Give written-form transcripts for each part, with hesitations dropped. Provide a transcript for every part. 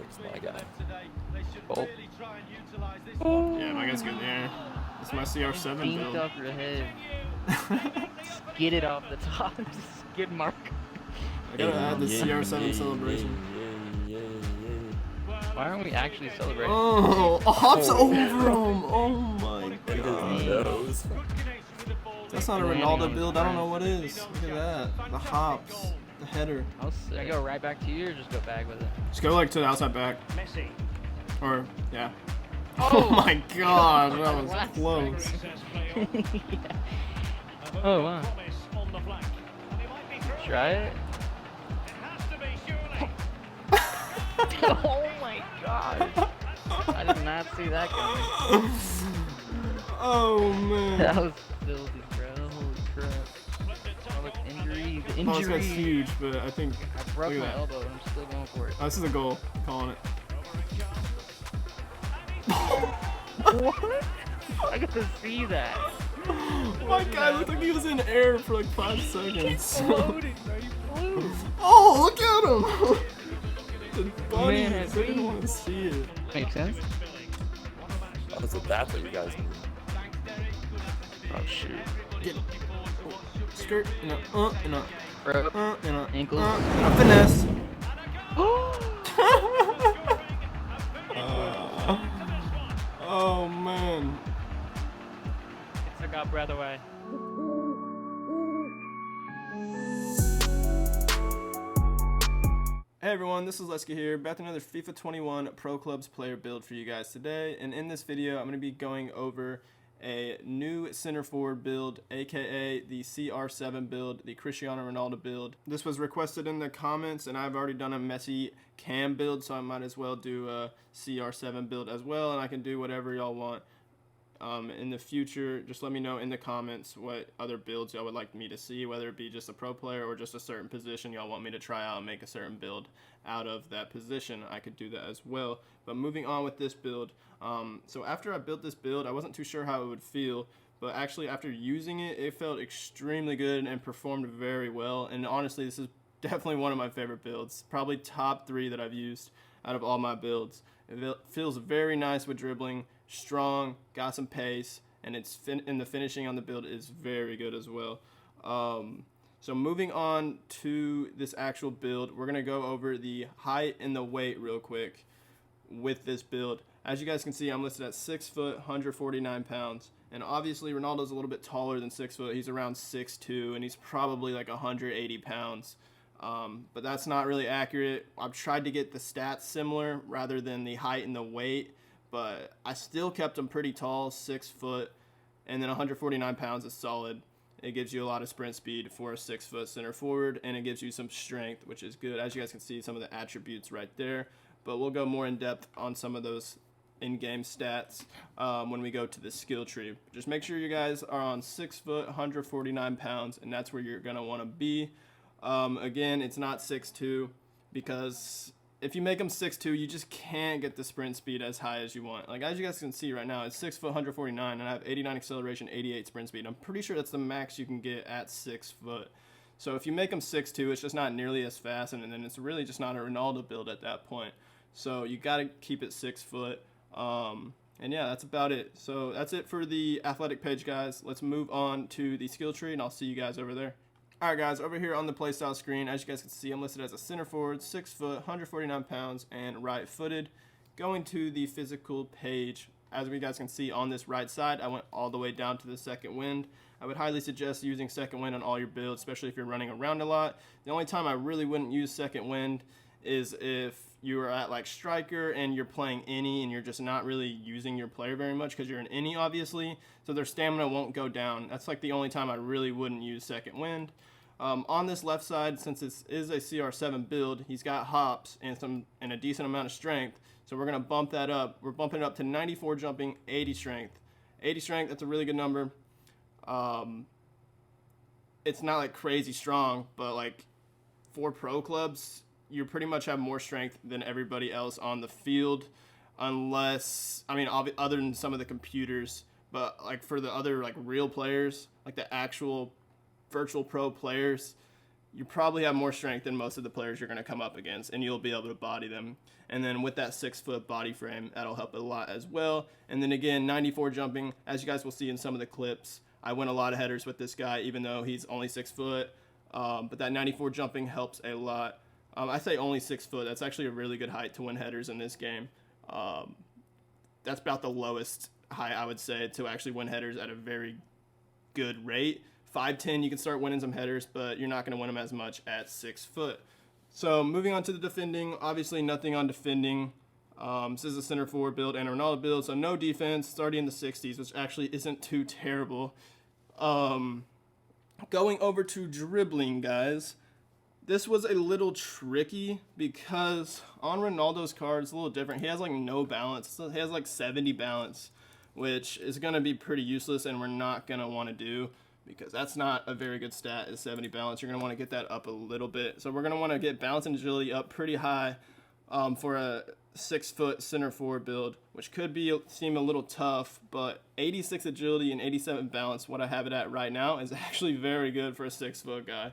It's my guy. Oh. Yeah, my guy's good in the air. It's my CR7 Beamed build. off your head. Get it off the top. Skid mark. I gotta add the CR7 celebration. Why aren't we actually celebrating? Oh, hops over him. Oh my god. That's not a Ronaldo build. I don't know what is. Look at that. The hops. The header. Should I go right back to you or just go back with it? Just go like to the outside back. Or, yeah. Oh my god. That was close. Yeah. Oh, wow. Try it. Oh my god. I did not see that coming. Oh man. That was filthy, bro. Holy crap. Oh, look, injury. The Oh, this injury. guy's huge, but I think. I broke look my at that. elbow and I'm still going for it. Oh, this is a goal. Calling it. What? I got to see that. My guy looked like he was in air for like 5 seconds. Floating, bro. You flew. Oh, look at him! The bunnies, Man, I didn't want to see it. Makes sense. That was a bat that you guys need. Oh, shoot. Get it. Oh, skirt, and a, and a, Bro. and a, Ankle. and a finesse. Oh, man. It took our breath away. Hey everyone, this is Leska here, back to another FIFA 21 Pro Clubs player build for you guys today. And in this video, I'm going to be going over a new center forward build, aka the CR7 build, the Cristiano Ronaldo build. This was requested in the comments, and I've already done a Messi cam build, so I might as well do a CR7 build as well, and I can do whatever y'all want. In the future, just let me know in the comments what other builds y'all would like me to see, whether it be just a pro player or just a certain position y'all want me to try out and make a certain build out of that position. I could do that as well. But moving on with this build, so after I built this build, I wasn't too sure how it would feel, but actually after using it, it felt extremely good and performed very well. And honestly, this is definitely one of my favorite builds, probably top 3 that I've used out of all my builds. It feels very nice with dribbling, strong, got some pace, and it's the finishing on the build is very good as well. So moving on to this actual build, we're gonna go over the height and the weight real quick with this build. As you guys can see, I'm listed at 6 foot, 149 pounds, and obviously Ronaldo's a little bit taller than 6 foot. He's around 6'2", and he's probably like 180 pounds. But that's not really accurate. I've tried to get the stats similar rather than the height and the weight, but I still kept him pretty tall, 6 foot, and then 149 pounds is solid. It gives you a lot of sprint speed for a 6 foot center forward, and it gives you some strength, which is good. As you guys can see, some of the attributes right there, but we'll go more in depth on some of those in-game stats when we go to the skill tree. Just make sure you guys are on 6 foot, 149 pounds, and that's where you're gonna want to be. Again, it's not 6'2", because if you make them 6'2", you just can't get the sprint speed as high as you want. Like, as you guys can see right now, it's 6 foot, 149, and I have 89 acceleration, 88 sprint speed. I'm pretty sure that's the max you can get at 6 foot. So if you make them 6'2", it's just not nearly as fast, and then it's really just not a Ronaldo build at that point. So you got to keep it 6 foot. And yeah, that's about it. So that's it for the athletic page, guys. Let's move on to the skill tree, and I'll see you guys over there. Alright guys, over here on the playstyle screen, as you guys can see, I'm listed as a center forward, 6 foot, 149 pounds, and right footed. Going to the physical page, as you guys can see on this right side, I went all the way down to the second wind. I would highly suggest using second wind on all your builds, especially if you're running around a lot. The only time I really wouldn't use second wind is if you are at like striker and you're playing any and you're just not really using your player very much because you're an any obviously, so their stamina won't go down. That's like the only time I really wouldn't use second wind. On this left side, since this is a CR7 build, he's got hops and a decent amount of strength, so we're going to bump that up. We're bumping it up to 94 jumping, 80 strength. 80 strength, that's a really good number. It's not like crazy strong, but like for pro clubs, you pretty much have more strength than everybody else on the field, unless, I mean, other than some of the computers, but like for the other like real players, like the actual virtual pro players, you probably have more strength than most of the players you're going to come up against, and you'll be able to body them. And then with that 6-foot body frame, that'll help a lot as well. And then again, 94 jumping, as you guys will see in some of the clips, I win a lot of headers with this guy, even though he's only 6 foot. But that 94 jumping helps a lot. I say only 6 foot. That's actually a really good height to win headers in this game. That's about the lowest height, I would say, to actually win headers at a very good rate. 5'10", you can start winning some headers, but you're not going to win them as much at 6 foot. So moving on to the defending, obviously nothing on defending. This is a center forward build and a Ronaldo build, so no defense, starting in the 60s, which actually isn't too terrible. Going over to dribbling, guys. This was a little tricky because on Ronaldo's card, it's a little different. He has like no balance. He has like 70 balance, which is going to be pretty useless and we're not going to want to do, because that's not a very good stat, is 70 balance. You're going to want to get that up a little bit. So we're going to want to get balance and agility up pretty high for a 6-foot center forward build, which could seem a little tough, but 86 agility and 87 balance, what I have it at right now, is actually very good for a 6-foot guy.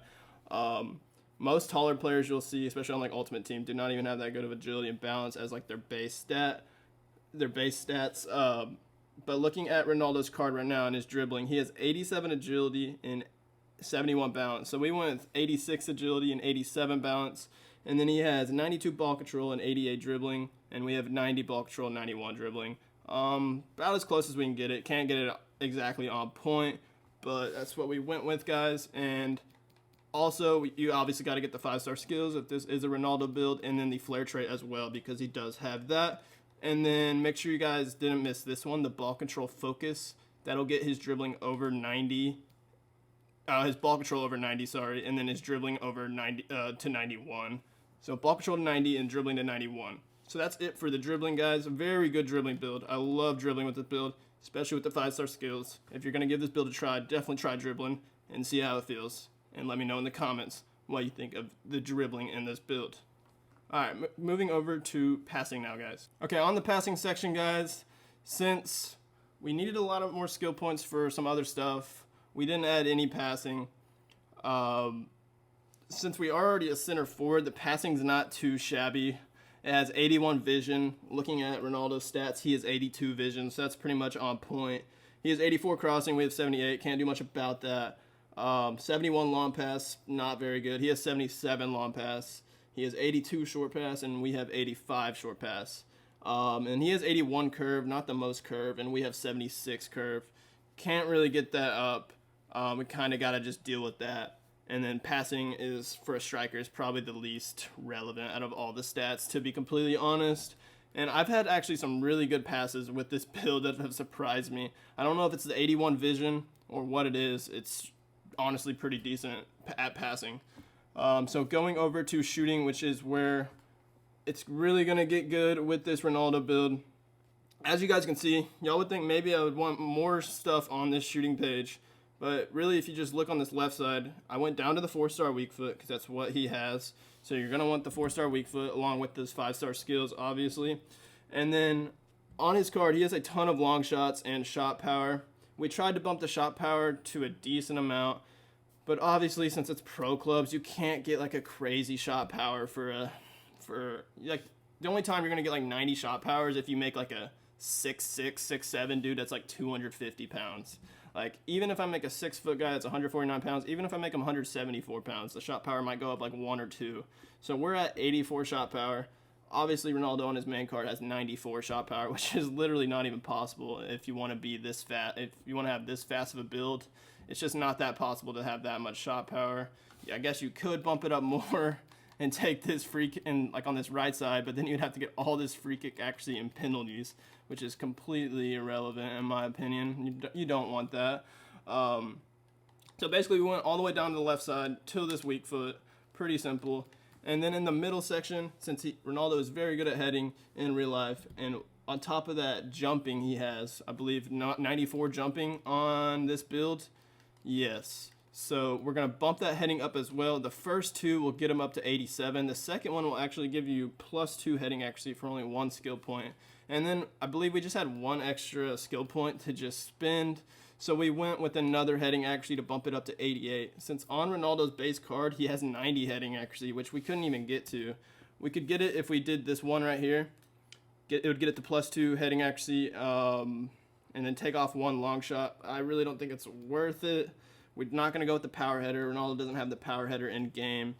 Most taller players you'll see, especially on like Ultimate Team, do not even have that good of agility and balance as like their base stats. But looking at Ronaldo's card right now and his dribbling, he has 87 agility and 71 balance. So we went with 86 agility and 87 balance. And then he has 92 ball control and 88 dribbling. And we have 90 ball control and 91 dribbling. About as close as we can get it. Can't get it exactly on point, but that's what we went with, guys. And also, you obviously got to get the 5-star skills if this is a Ronaldo build, and then the flair trait as well, because he does have that. And then make sure you guys didn't miss this one, the ball control focus. That'll get his dribbling over 90. His ball control over 90, sorry, and then his dribbling over 90 to 91. So ball control to 90 and dribbling to 91. So that's it for the dribbling, guys. Very good dribbling build. I love dribbling with this build, especially with the 5-star skills. If you're going to give this build a try, definitely try dribbling and see how it feels. And let me know in the comments what you think of the dribbling in this build. Alright, moving over to passing now, guys. Okay, on the passing section, guys, since we needed a lot of more skill points for some other stuff, we didn't add any passing. Since we are already a center forward, the passing's not too shabby. It has 81 vision. Looking at Ronaldo's stats, he has 82 vision, so that's pretty much on point. He has 84 crossing, we have 78, can't do much about that. 71 long pass, not very good. He has 77 long pass. He has 82 short pass, and we have 85 short pass. And he has 81 curve, not the most curve, and we have 76 curve. Can't really get that up. We kind of got to just deal with that. And then passing is, for a striker, is probably the least relevant out of all the stats, to be completely honest. And I've had actually some really good passes with this build that have surprised me. I don't know if it's the 81 vision or what it is. It's honestly pretty decent at passing. So going over to shooting, which is where it's really going to get good with this Ronaldo build. As you guys can see, y'all would think maybe I would want more stuff on this shooting page. But really, if you just look on this left side, I went down to the 4-star weak foot because that's what he has. So you're going to want the 4-star weak foot along with those 5-star skills, obviously. And then on his card, he has a ton of long shots and shot power. We tried to bump the shot power to a decent amount. But obviously, since it's pro clubs, you can't get like a crazy shot power for like the only time you're gonna get like 90 shot power is if you make like a 6'6", 6'7" dude that's like 250 pounds. Like even if I make a 6-foot guy that's 149 pounds, even if I make him 174 pounds, the shot power might go up like 1 or 2. So we're at 84 shot power. Obviously, Ronaldo on his main card has 94 shot power, which is literally not even possible if you want to be this fat. If you want to have this fast of a build, it's just not that possible to have that much shot power. Yeah, I guess you could bump it up more and take this free kick and like on this right side, but then you'd have to get all this free kick accuracy and penalties, which is completely irrelevant in my opinion. You don't want that. So basically, we went all the way down to the left side to this weak foot. Pretty simple. And then in the middle section, since Ronaldo is very good at heading in real life, and on top of that jumping, he has, I believe, 94 jumping on this build. Yes. So we're going to bump that heading up as well. The first two will get him up to 87. The second one will actually give you +2 heading accuracy for only 1 skill point. And then I believe we just had 1 extra skill point to just spend. So we went with another heading accuracy to bump it up to 88. Since on Ronaldo's base card, he has 90 heading accuracy, which we couldn't even get to. We could get it if we did this one right here. It would get it to +2 heading accuracy, and then take off 1 long shot. I really don't think it's worth it. We're not going to go with the power header. Ronaldo doesn't have the power header in game,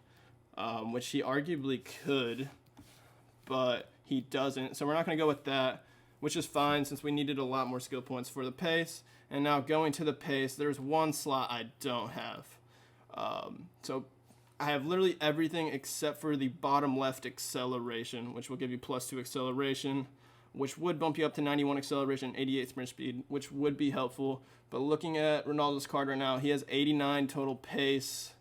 which he arguably could, but he doesn't. So we're not going to go with that, which is fine since we needed a lot more skill points for the pace. And now going to the pace, there's one slot I don't have. So I have literally everything except for the bottom left acceleration, which will give you +2 acceleration, which would bump you up to 91 acceleration, 88 sprint speed, which would be helpful. But looking at Ronaldo's card right now, he has 89 total pace,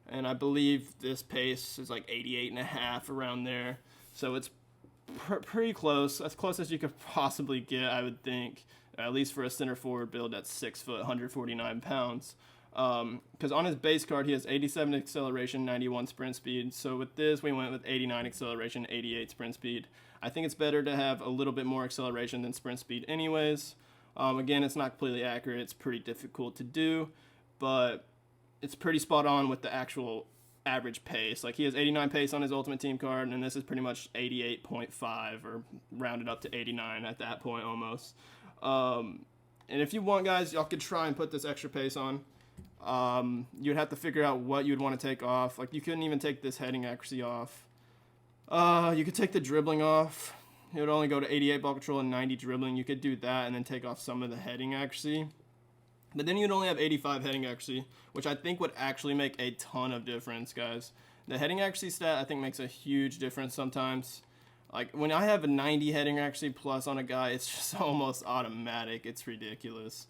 and I believe this pace is like 88.5 around there. So it's pretty close, as close as you could possibly get, I would think, at least for a center forward build at 6 foot, 149 pounds. Because on his base card, he has 87 acceleration, 91 sprint speed. So with this, we went with 89 acceleration, 88 sprint speed. I think it's better to have a little bit more acceleration than sprint speed anyways. Again, it's not completely accurate. It's pretty difficult to do, but it's pretty spot on with the actual average pace. Like, he has 89 pace on his Ultimate Team card, and this is pretty much 88.5 or rounded up to 89 at that point almost. And if you want, guys, y'all could try and put this extra pace on. You'd have to figure out what you'd want to take off. Like, you couldn't even take this heading accuracy off. You could take the dribbling off. It would only go to 88 ball control and 90 dribbling. You could do that and then take off some of the heading accuracy. But then you'd only have 85 heading accuracy, which I think would actually make a ton of difference, guys. The heading accuracy stat, I think, makes a huge difference sometimes. Like, when I have a 90 heading accuracy plus on a guy, it's just almost automatic. It's ridiculous.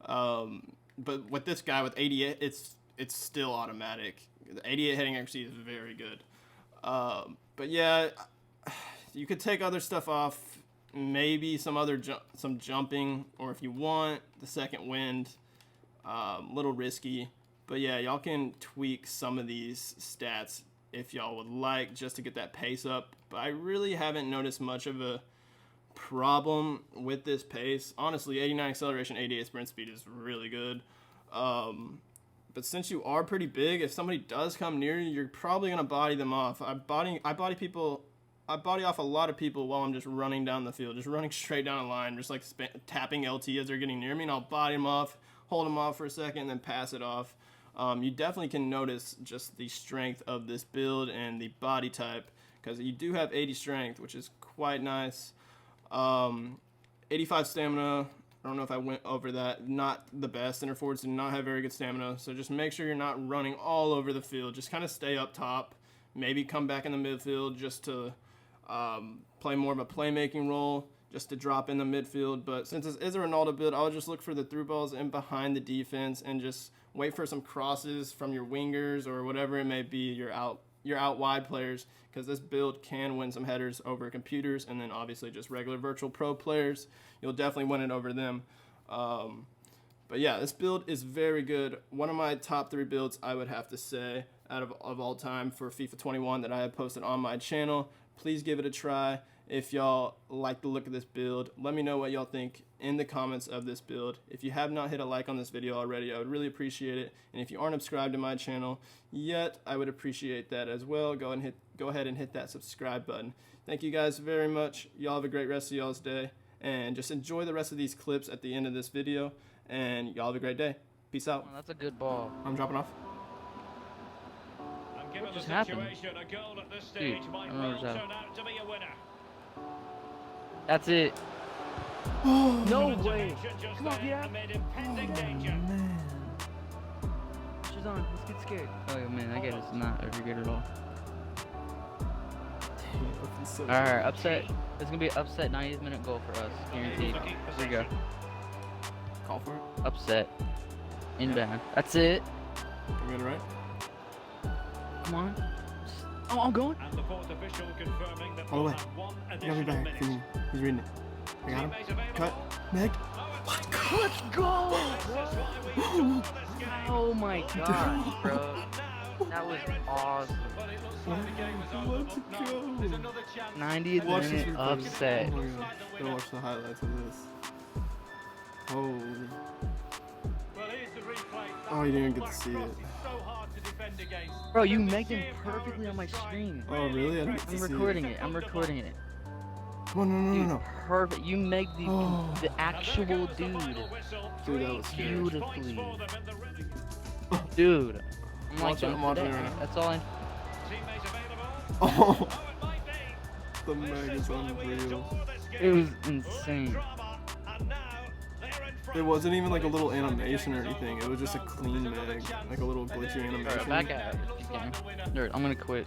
But with this guy with 88, it's still automatic. The 88 heading accuracy is very good. But yeah, you could take other stuff off, maybe some jumping, or if you want the second wind, little risky. But yeah, y'all can tweak some of these stats if y'all would like, just to get that pace up. But I really haven't noticed much of a problem with this pace. Honestly, 89 acceleration, 88 sprint speed is really good. But since you are pretty big, if somebody does come near you, you're probably gonna body them off. I body off a lot of people while I'm just running down the field, just running straight down a line, just like tapping LT as they're getting near me, and I'll body them off, hold them off for a second, and then pass it off. You definitely can notice just the strength of this build and the body type, because you do have 80 strength, which is quite nice. 85 stamina. I don't know if I went over that. Not the best. Center forwards do not have very good stamina, so just make sure you're not running all over the field. Just kind of stay up top. Maybe come back in the midfield just to play more of a playmaking role, just to drop in the midfield. But since this is a Ronaldo build, I'll just look for the through balls in behind the defense and just wait for some crosses from your wingers or whatever it may be, your out wide players, because this build can win some headers over computers, and then obviously just regular virtual pro players, you'll definitely win it over them. But yeah, this build is very good. One of my top 3 builds, I would have to say, out of all time for FIFA 21 that I have posted on my channel. Please give it a try. If y'all like the look of this build, let me know what y'all think in the comments of this build. If you have not hit a like on this video already, I would really appreciate it. And if you aren't subscribed to my channel yet, I would appreciate that as well. Go ahead and hit that subscribe button. Thank you guys very much. Y'all have a great rest of y'all's day, and just enjoy the rest of these clips at the end of this video, and y'all have a great day. Peace out. Oh, that's a good ball. I'm dropping off. What just happened? Dude, I don't know what's happening. That's it. No way. Come on, get out. Oh, man. She's on. Let's get scared. Oh, man, I guess it's not very good at all. So Alright, upset. It's going to be an upset 90th minute goal for us. Guaranteed. Here we go. Call for it. Upset. Inbound. That's it. You got it right? Come on. Oh, I'm going. And the fourth official confirming that all the way. He's He's reading it. I got him. Cut. Meg. Let's go! Oh my god, bro. That was awesome. Let's go. 90th minute upset. Oh my god. Gotta watch the highlights of this. Holy. Oh, you didn't get to see it. Bro, you made him perfectly on my stream. Oh, really? I didn't get to I'm see recording it. I'm recording it. Come on, no, Dude, no. perfect. You make the actual dude Dude, that was scary. beautifully. Dude. I'm like, Watch it, I'm watching it today. right now. That's all I. Oh, the Meg is unreal. It was insane. It wasn't even like a little animation or anything. It was just a clean Meg, like a little glitchy animation. Alright, back at it if you can. Dude, I'm gonna quit.